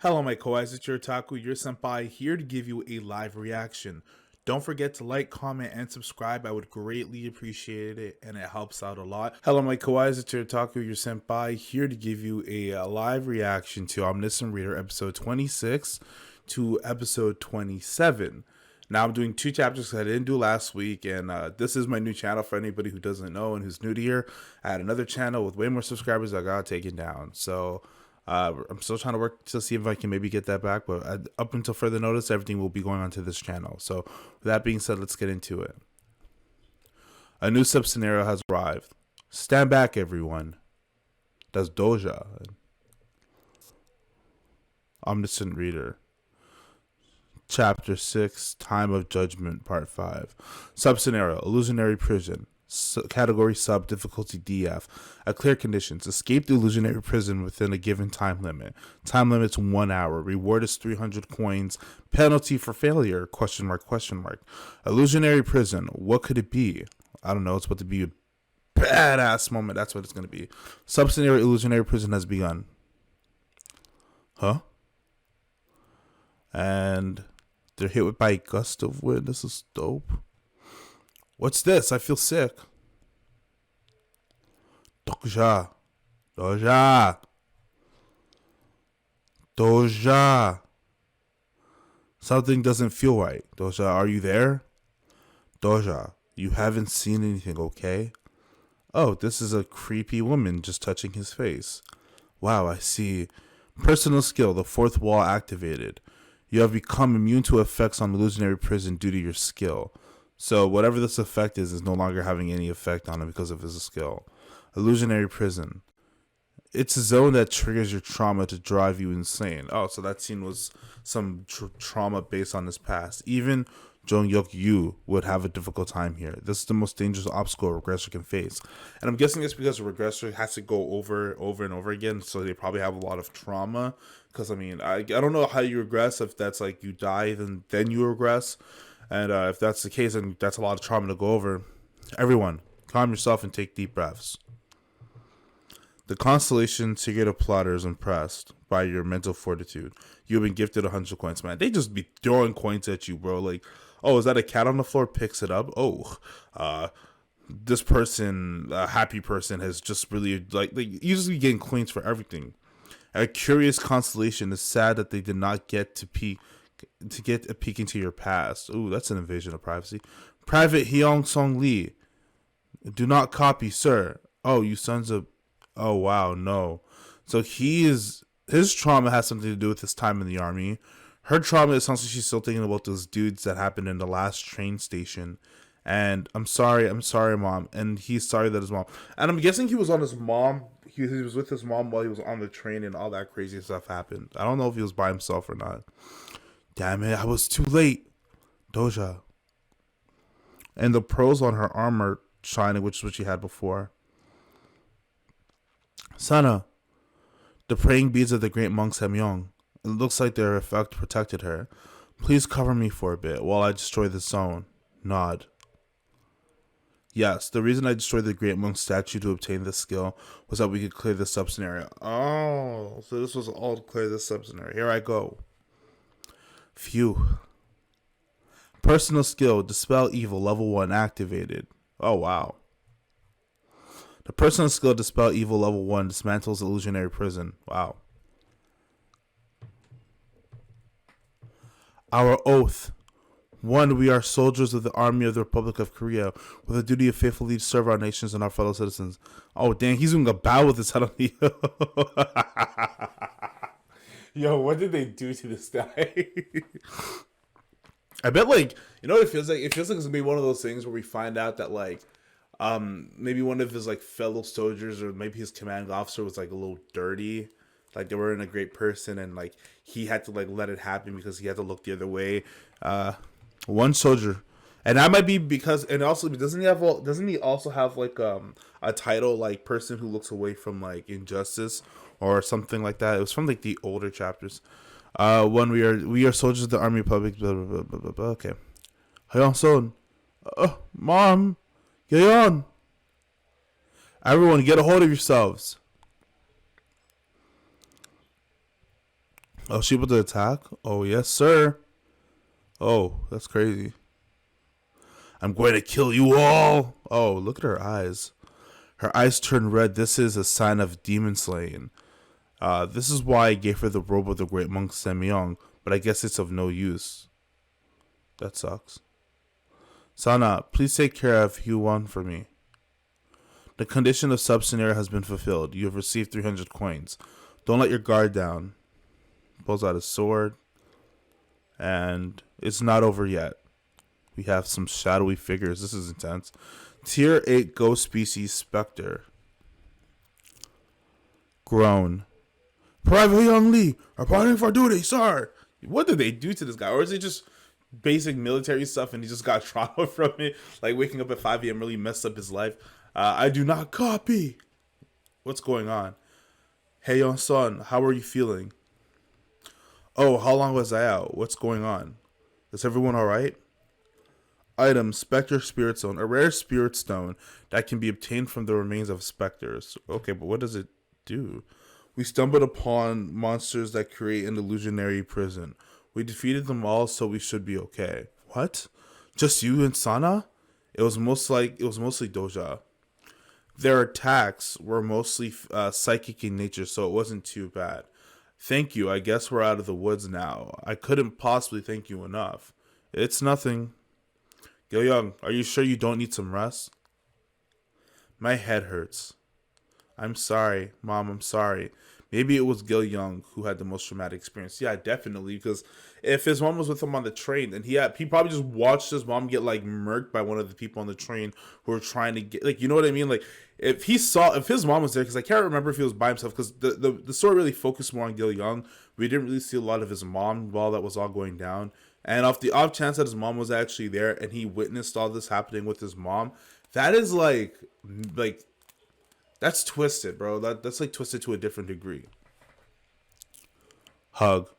Hello, my koais, it's your your senpai, here to give you a live reaction. Don't forget to like, comment, and subscribe. I would greatly appreciate it, and it helps out a lot. Hello, my koais, it's your your senpai, here to give you a live reaction to Omniscient Reader episode 26 to episode 27. Now I'm doing two chapters I didn't do last week, and this is my new channel for anybody who doesn't know and who's new to here. I had another channel with way more subscribers that got taken down, so I'm still trying to work to see if I can maybe get that back, but up until further notice, everything will be going onto this channel. So with that being said, let's get into it. A new sub-scenario has arrived. Stand back, everyone. That's Doja. Omniscient Reader. Chapter 6, Time of Judgment, Part 5. Sub-scenario, Illusionary Prison. Category sub, difficulty DF. A clear conditions. Escape the illusionary prison within a given time limit. Time limit's 1 hour. Reward is 300 coins. Penalty for failure, question mark, question mark. Illusionary prison, what could it be? I don't know, it's about to be a badass moment. That's what it's going to be. Sub-scenario illusionary prison has begun. Huh? And they're hit by a gust of wind. This is dope. What's this? I feel sick. Doja. Doja. Doja. Something doesn't feel right. Doja, are you there? Doja, you haven't seen anything, okay? Oh, this is a creepy woman just touching his face. Wow, I see. Personal skill, the fourth wall activated. You have become immune to effects on illusionary prison due to your skill. So whatever this effect is no longer having any effect on him because of his skill. Illusionary prison. It's a zone that triggers your trauma to drive you insane. Oh, so that scene was some trauma based on his past. Even Jong-Yuk Yu would have a difficult time here. This is the most dangerous obstacle a regressor can face. And I'm guessing it's because a regressor has to go over and over again, so they probably have a lot of trauma. Because, I mean, I don't know how you regress. If that's like you die, then you regress. And if that's the case, then that's a lot of trauma to go over. Everyone, calm yourself and take deep breaths. The constellation Tigre Plotter is impressed by your mental fortitude. You've been gifted 100 coins, man. They just be throwing coins at you, bro. Like, oh, is that a cat on the floor? Picks it up. Oh, this person, a happy person, has just really, like, they usually getting coins for everything. A curious constellation is sad that they did not get to get a peek into your past. Ooh, that's an invasion of privacy. Private Hyung Song Lee. Do not copy, sir. Oh, you sons of... Oh, wow, no. So his trauma has something to do with his time in the army. Her trauma is something she's still thinking about those dudes that happened in the last train station. And I'm sorry, Mom. And he's sorry that his mom... And I'm guessing he was on his mom. He was with his mom while he was on the train and all that crazy stuff happened. I don't know if he was by himself or not. Damn it, I was too late. Doja. And the pearls on her arm are shining, which is what she had before. Sana. The praying beads of the great monk Samyong. It looks like their effect protected her. Please cover me for a bit while I destroy the zone. Nod. Yes, the reason I destroyed the great monk statue to obtain this skill was that we could clear this sub-scenario. Oh, so this was all to clear this sub-scenario. Here I go. Phew. Personal skill, Dispel Evil, level 1 activated. Oh, wow. The personal skill, Dispel Evil, level 1, dismantles illusionary prison. Wow. Our oath. 1. We are soldiers of the Army of the Republic of Korea with a duty of faithfully to serve our nations and our fellow citizens. Oh, dang, he's doing a bow with his head on the... Yo, what did they do to this guy? I bet, like, you know what it feels like? It feels like it's gonna be one of those things where we find out that, like, maybe one of his, like, fellow soldiers or maybe his commanding officer was, like, a little dirty. Like, they weren't a great person and, like, he had to, like, let it happen because he had to look the other way. One soldier. And that might be because, and also, doesn't he also have, like, a title, like, person who looks away from, like, injustice or something like that? It was from, like, the older chapters. 1, we are soldiers of the Army Republic, blah, blah, blah, blah, blah, blah. Okay. Hayon son. Mom. Get on. Everyone, get a hold of yourselves. Oh, she about to attack? Oh, yes, sir. Oh, that's crazy. I'm going to kill you all. Oh, look at her eyes. Her eyes turn red. This is a sign of demon slaying. This is why I gave her the robe of the great monk Semyong, but I guess it's of no use. That sucks. Sana, please take care of Huan for me. The condition of sub-scenario has been fulfilled. You have received 300 coins. Don't let your guard down. Pulls out his sword. And it's not over yet. We have some shadowy figures. This is intense. Tier 8 ghost species specter. Groan. Private Young Lee, reporting for duty, sir. What did they do to this guy? Or is it just basic military stuff and he just got trauma from it? Like waking up at 5 a.m. really messed up his life. I do not copy. What's going on? Hey, young son, how are you feeling? Oh, how long was I out? What's going on? Is everyone alright? Item, Spectre Spirit Stone. A rare spirit stone that can be obtained from the remains of specters. Okay, but what does it do? We stumbled upon monsters that create an illusionary prison. We defeated them all, so we should be okay. What? Just you and Sana? It was mostly Doja. Their attacks were mostly psychic in nature, so it wasn't too bad. Thank you. I guess we're out of the woods now. I couldn't possibly thank you enough. It's nothing. Gil Young, are you sure you don't need some rest? My head hurts. I'm sorry, Mom, I'm sorry. Maybe it was Gil Young who had the most traumatic experience. Yeah, definitely, because if his mom was with him on the train, then he probably just watched his mom get like murked by one of the people on the train who were trying to get, like, you know what I mean? Like, if his mom was there, because I can't remember if he was by himself, because the story really focused more on Gil Young. We didn't really see a lot of his mom while that was all going down. And off the off chance that his mom was actually there and he witnessed all this happening with his mom, that is like that's twisted, bro. That's like twisted to a different degree. Hug.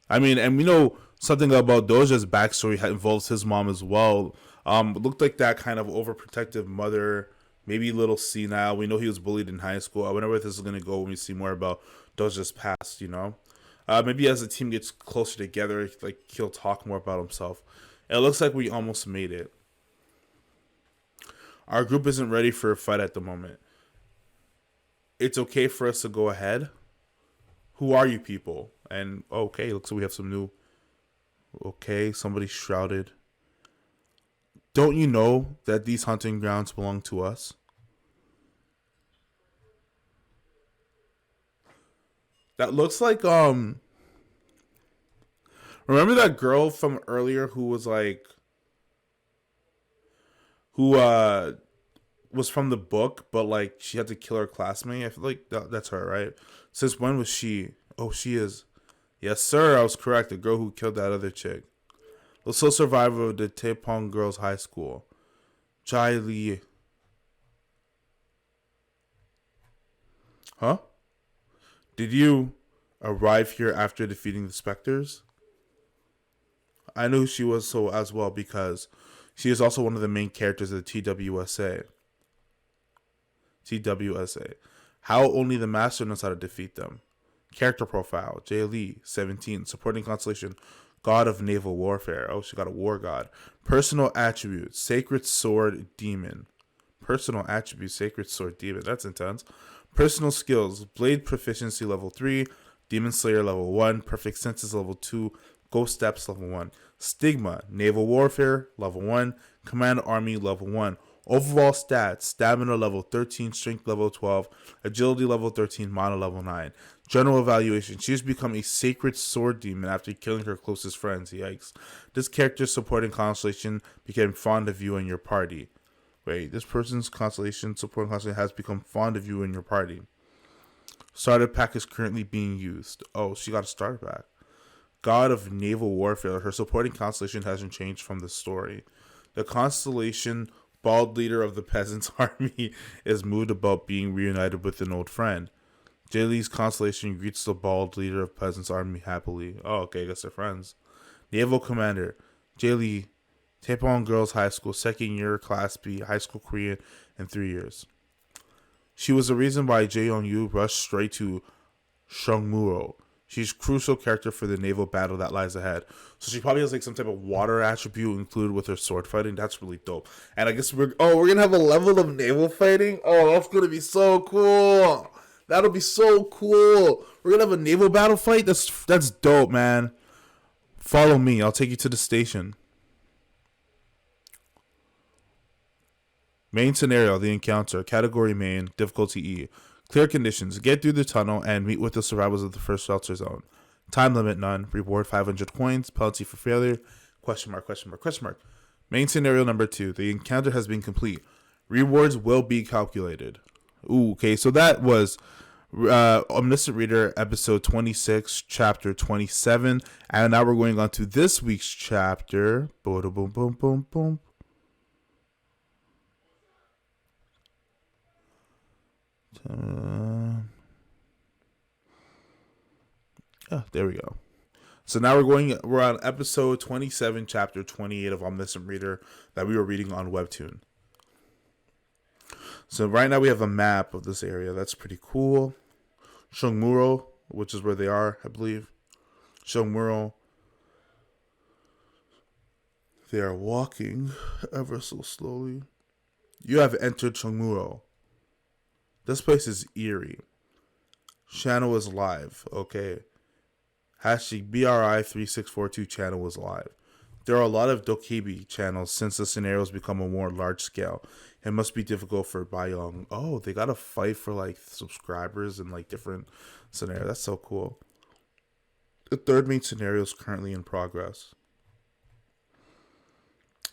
I mean, and we know something about Doja's backstory involves his mom as well. It looked like that kind of overprotective mother, maybe a little senile. We know he was bullied in high school. I wonder where this is gonna go when we see more about Doja's past. You know, maybe as the team gets closer together, like he'll talk more about himself. It looks like we almost made it. Our group isn't ready for a fight at the moment. It's okay for us to go ahead. Who are you people? And okay, looks like we have some new. Okay, somebody shrouded. Don't you know that these hunting grounds belong to us? That looks like remember that girl from earlier who was like who was from the book, but like she had to kill her classmate. I feel like that's her, right? Since when was she? Oh, she is. Yes, sir. I was correct. The girl who killed that other chick. The sole survivor of the Taepong Girls High School. Chai Li. Huh? Did you arrive here after defeating the specters? I knew she was so as well because she is also one of the main characters of the TWSA. TWSA. How only the master knows how to defeat them. Character profile. Jay Lee, 17. Supporting constellation. God of naval warfare. Oh, she got a war god. Personal attributes. Sacred sword demon. Personal attributes. Sacred sword demon. That's intense. Personal skills. Blade proficiency level 3. Demon slayer level 1. Perfect senses level 2. Ghost steps level 1. Stigma. Naval warfare level 1. Command army level 1. Overall stats, stamina level 13, strength level 12, agility level 13, mana level 9. General evaluation, she has become a sacred sword demon after killing her closest friends. Yikes. This character's supporting constellation became fond of you and your party. Wait, this person's constellation supporting constellation has become fond of you and your party. Starter pack is currently being used. Oh, she got a starter pack. God of naval warfare, her supporting constellation hasn't changed from the story. The constellation bald leader of the peasants' army is moved about being reunited with an old friend. Jay Lee's constellation greets the bald leader of peasants' army happily. Oh, okay, I guess they're friends. Naval commander. Jay Lee, Taepong Girls High School, second year, Class B, high school Korean in 3 years. She was the reason why Jae Young Yu rushed straight to Shungmuro. She's a crucial character for the naval battle that lies ahead. So she probably has like some type of water attribute included with her sword fighting. That's really dope. And I guess we're gonna have a level of naval fighting. Oh, that's gonna be so cool. That'll be so cool. We're gonna have a naval battle fight. That's dope, man. Follow me. I'll take you to the station. Main scenario: the encounter. Category main. Difficulty E. Clear conditions. Get through the tunnel and meet with the survivors of the first shelter zone. Time limit none. Reward 500 coins. Penalty for failure. Question mark, question mark, question mark. Main scenario number 2. The encounter has been complete. Rewards will be calculated. Ooh, okay, so that was Omniscient Reader episode 26, chapter 27. And now we're going on to this week's chapter. Boom, boom, boom, boom, boom. There we go. So now we're on episode 27, chapter 28 of Omniscient Reader that we were reading on Webtoon. So right now we have a map of this area. That's pretty cool. Shongmuro, which is where they are, I believe. Shongmuro. They are walking ever so slowly. You have entered Shongmuro. This place is eerie. Channel is live. Okay. Hashtag BRI3642 channel is live. There are a lot of Dokebi channels since the scenarios become a more large scale. It must be difficult for Bayong. Oh, they gotta fight for like subscribers and like different scenarios. That's so cool. The third main scenario is currently in progress.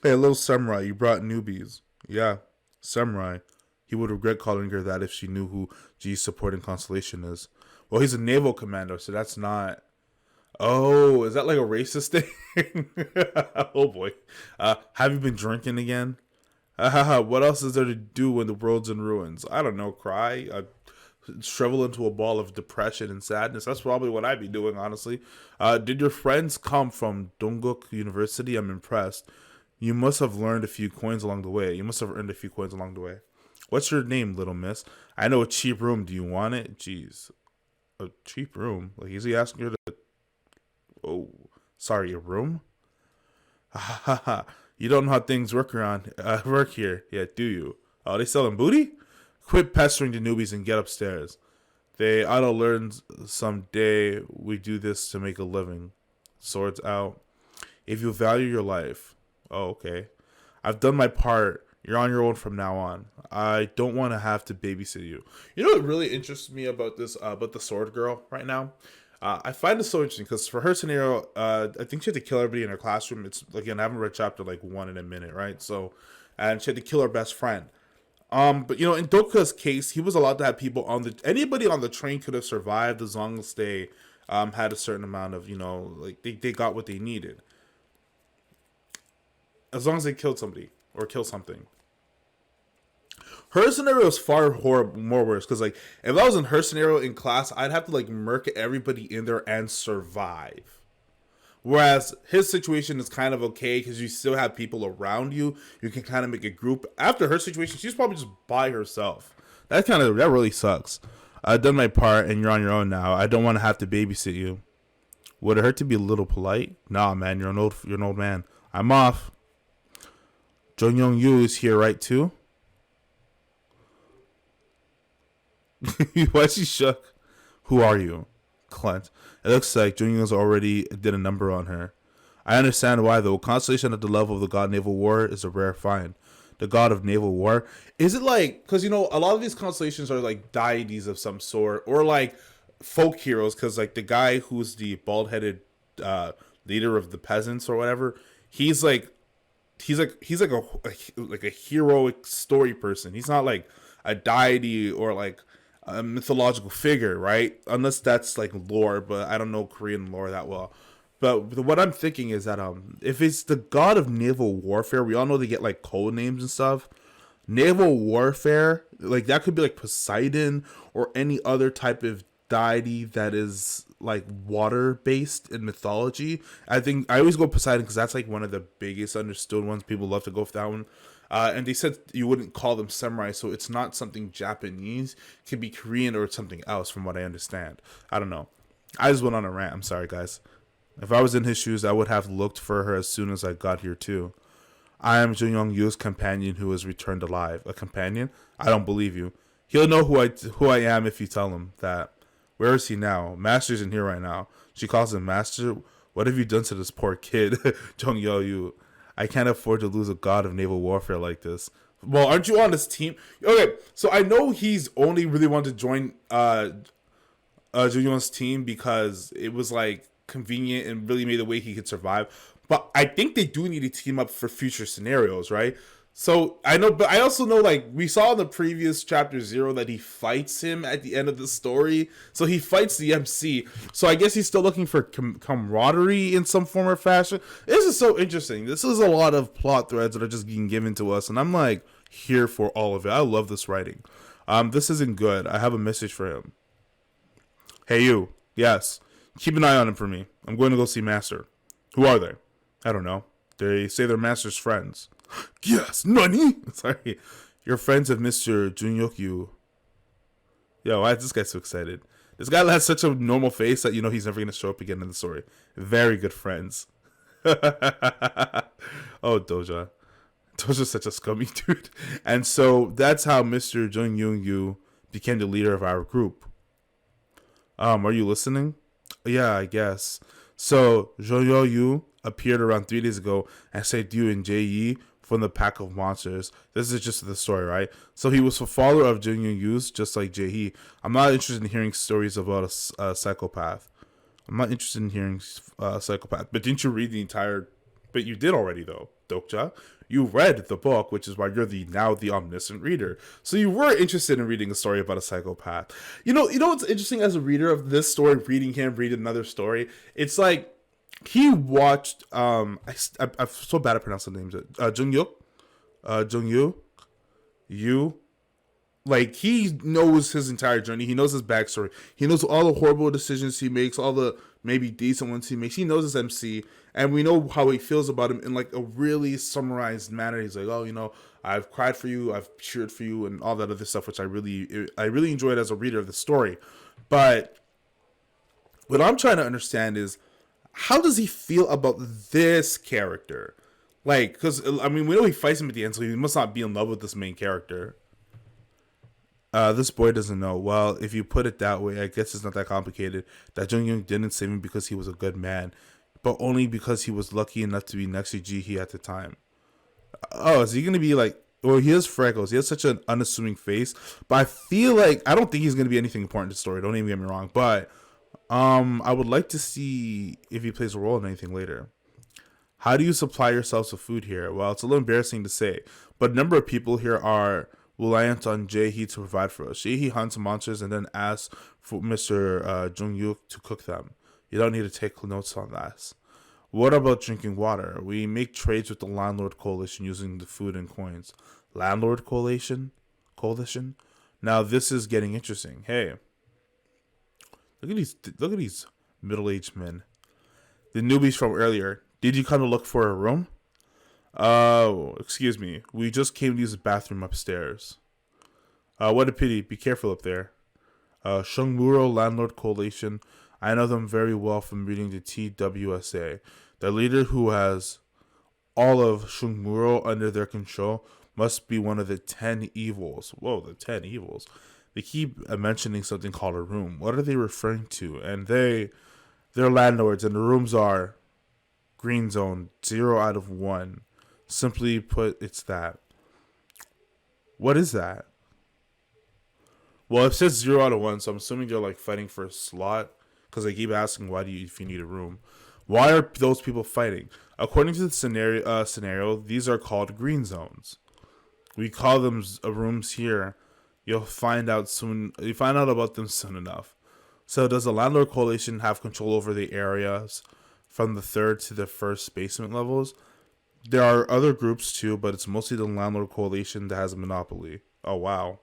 Hey, little samurai, you brought newbies. Yeah, samurai. He would regret calling her that if she knew who G's supporting constellation is. Well, he's a naval commando, so that's not... Oh, is that like a racist thing? Oh boy. Have you been drinking again? What else is there to do when the world's in ruins? I don't know, cry? Shrivel into a ball of depression and sadness. That's probably what I'd be doing, honestly. Did your friends come from Dongguk University? I'm impressed. You must have learned a few coins along the way. You must have earned a few coins along the way. What's your name, little miss? I know a cheap room. Do you want it? Jeez. A cheap room? Like, is he asking her to... Oh, sorry, a room? Ha ha ha. You don't know how things work here. Yeah, do you? Oh, they selling booty? Quit pestering the newbies and get upstairs. They ought to learn someday we do this to make a living. Swords out. If you value your life. Oh, okay. I've done my part. You're on your own from now on. I don't want to have to babysit you. You know what really interests me about this, about the sword girl right now? I find it so interesting because for her scenario, I think she had to kill everybody in her classroom. It's, again, I haven't read chapter like 1 in a minute, right? So, and she had to kill her best friend. But you know, in Dokuka's case, he was allowed to have people anybody on the train could have survived as long as they had a certain amount of, you know, like they got what they needed. As long as they killed somebody or kill something. Her scenario is far more worse because, like, if I was in her scenario in class, I'd have to like murk everybody in there and survive. Whereas his situation is kind of okay because you still have people around you. You can kind of make a group. After her situation, she's probably just by herself. That really sucks. I've done my part and you're on your own now. I don't want to have to babysit you. Would it hurt to be a little polite? Nah, man, you're an old man. I'm off. Jung Young Yu is here, right, too? Why is she shook? Who are you? Clint. It looks like Junior's already did a number on her. I understand why, though. Constellation at the level of the god naval war is a rare find. The god of naval war? Is it like... Because, you know, a lot of these constellations are like deities of some sort. Or like folk heroes. Because like the guy who's the bald-headed leader of the peasants or whatever. He's like a heroic story person. He's not like a deity or like a mythological figure, right? Unless that's like lore, but I don't know Korean lore that well. But what I'm thinking is that if it's the god of naval warfare, we all know they get like code names and stuff. Naval warfare, like that could be like Poseidon or any other type of deity that is like water based in mythology. I think I always go Poseidon because that's like one of the biggest understood ones. People love to go for that one. And they said you wouldn't call them samurai, so it's not something Japanese. It can be Korean or something else, from what I understand. I don't know. I just went on a rant. I'm sorry, guys. If I was in his shoes, I would have looked for her as soon as I got here too. I am Jung Young Yu's companion who has returned alive. A companion? I don't believe you. He'll know who I am if you tell him that. Where is he now? Master's in here right now. She calls him Master. What have you done to this poor kid, Jung Yo Yu? I can't afford to lose a god of naval warfare like this. Well, aren't you on this team? Okay, so I know he's only really wanted to join Jung Young's team because it was like convenient and really made a way he could survive. But I think they do need to team up for future scenarios, right? So I know, but I also know, like we saw in the previous chapter 0 that he fights him at the end of the story. So he fights the MC. So I guess he's still looking for camaraderie in some form or fashion. This is so interesting. This is a lot of plot threads that are just being given to us, and I'm like here for all of it. I love this writing. This isn't good. I have a message for him. Hey you. Yes. Keep an eye on him for me. I'm going to go see Master. Who are they? I don't know. They say they're Master's friends. Yes, Nani? Sorry. You're friends of Mr. Junyokyu. Yo, why is this guy so excited? This guy has such a normal face that you know he's never going to show up again in the story. Very good friends. Oh, Doja. Doja's such a scummy dude. And so that's how Mr. Jung Young became the leader of our group. Are you listening? Yeah, I guess. So, Joyo Yu appeared around 3 days ago and saved you and Jay Yi from the pack of monsters. This is just the story, right? So he was a follower of Jung Young Yu's, just like Jay Yi. I'm not interested in hearing stories about a psychopath. I'm not interested in hearing psychopath. But didn't you read the entire... But you did already, though, Dokja. You read the book, which is why you're now the omniscient reader. So you were interested in reading a story about a psychopath. You know what's interesting as a reader of this story, reading him read another story? It's like he watched I'm so bad at pronouncing names. Jung Yu. Like, he knows his entire journey. He knows his backstory. He knows all the horrible decisions he makes, all the maybe decent ones he makes. He knows his MC, and we know how he feels about him in like a really summarized manner. He's like, oh, I've cried for you, I've cheered for you, and all that other stuff, which I really enjoyed as a reader of the story. But what I'm trying to understand is, how does he feel about this character? Like, because I mean, we know he fights him at the end, so he must not be in love with this main character. This boy doesn't know. Well, if you put it that way, I guess it's not that complicated. That Jung Young didn't save him because he was a good man, but only because he was lucky enough to be next to Ji-hee at the time. Oh, is he going to be like... Well, he has freckles. He has such an unassuming face. But I feel like... I don't think he's going to be anything important to the story. Don't even get me wrong. But I would like to see if he plays a role in anything later. How do you supply yourselves with food here? Well, it's a little embarrassing to say, but a number of people here are reliant on Jae-hee to provide for us. Jae-hee hunts monsters and then asks for Mr. Jung-yu to cook them. You don't need to take notes on that. What about drinking water? We make trades with the Landlord Coalition using the food and coins. Landlord Coalition? Now this is getting interesting. Hey, look at these middle-aged men. The newbies from earlier. Did you come to look for a room? Oh, excuse me. We just came to use the bathroom upstairs. What a pity. Be careful up there. Shungmuro Landlord Coalition. I know them very well from reading the TWSA. The leader who has all of Shungmuro under their control must be one of the 10 evils. Whoa, the 10 evils. They keep mentioning something called a room. What are they referring to? And they're landlords, and the rooms are green zone, 0 out of 1. Simply put, it's that. What is that? Well, it says 0 out of 1, so I'm assuming they're like fighting for a slot, because they keep asking if you need a room. Why are those people fighting? According to the scenario, these are called green zones. We call them rooms here. You'll find out soon. You find out about them soon enough. So, does the Landlord Coalition have control over the areas from the 3rd to the 1st basement levels? There are other groups too, but it's mostly the Landlord Coalition that has a monopoly. Oh, wow.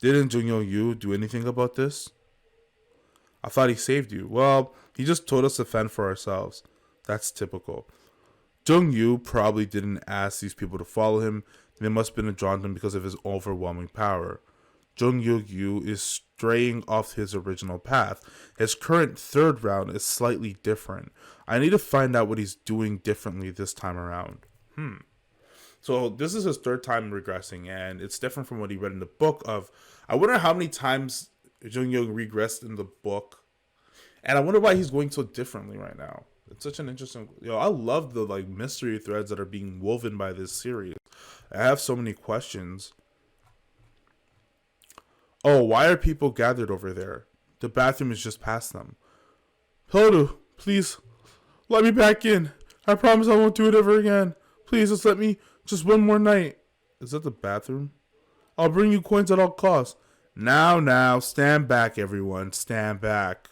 Didn't Jung Yu do anything about this? I thought he saved you. Well, he just told us to fend for ourselves. That's typical. Jung Yu probably didn't ask these people to follow him. They must have been drawn to him because of his overwhelming power. Jung Yu is straying off his original path. His current third round is slightly different. I need to find out what he's doing differently this time around. So this is his third time regressing, and it's different from what he read in the book of. I wonder how many times Jung Young regressed in the book, and I wonder why he's going so differently right now. It's such an interesting. I love the mystery threads that are being woven by this series. I have so many questions. Oh, why are people gathered over there? The bathroom is just past them. Hello, please, let me back in. I promise I won't do it ever again. Please, just let me, just one more night. Is that the bathroom? I'll bring you coins at all costs. Now, stand back, everyone. Stand back.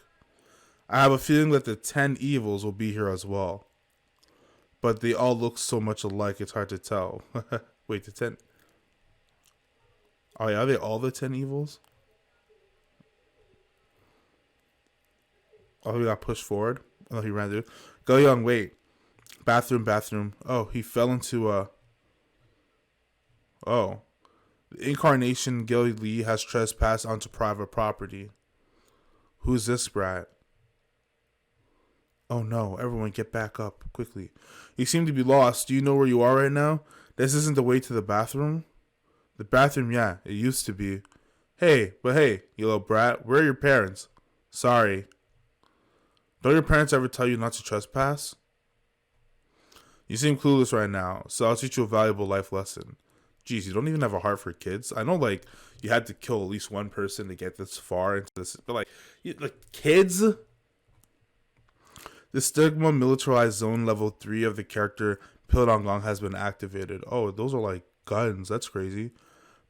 I have a feeling that the 10 evils will be here as well. But they all look so much alike, it's hard to tell. Wait, the 10... Oh yeah, are they all the 10 evils? Oh, he got pushed forward? Oh, he ran through. Go Young, wait. Bathroom. Oh, he fell into Oh. The incarnation Gilly Lee has trespassed onto private property. Who's this brat? Oh no, everyone get back up, quickly. You seem to be lost. Do you know where you are right now? This isn't the way to the bathroom? The bathroom, yeah, it used to be. Hey, you little brat, where are your parents? Sorry. Don't your parents ever tell you not to trespass? You seem clueless right now, so I'll teach you a valuable life lesson. Jeez, you don't even have a heart for kids? I know, you had to kill at least one person to get this far into this, but, kids? The Stigma Militarized Zone Level 3 of the character Pildongong has been activated. Oh, those are, guns. That's crazy.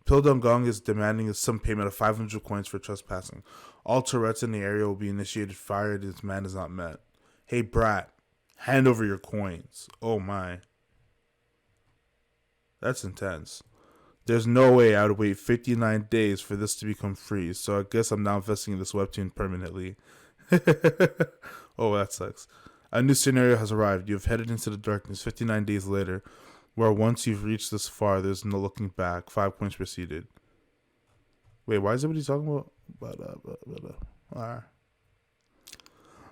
Pildongong is demanding some payment of 500 coins for trespassing. All Tourettes in the area will be initiated fire if this demand is not met. Hey, brat. Hand over your coins. Oh, my. That's intense. There's no way I would wait 59 days for this to become free, so I guess I'm now investing in this webtoon permanently. Oh, that sucks. A new scenario has arrived. You have headed into the darkness 59 days later, where once you've reached this far, there's no looking back. 5 points proceeded. Wait, why is everybody talking about? Alright.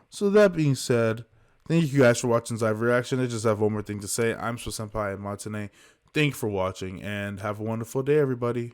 So that being said, thank you guys for watching Zive Reaction. I just have one more thing to say. I'm Senpai and Matane. Thank you for watching, and have a wonderful day, everybody.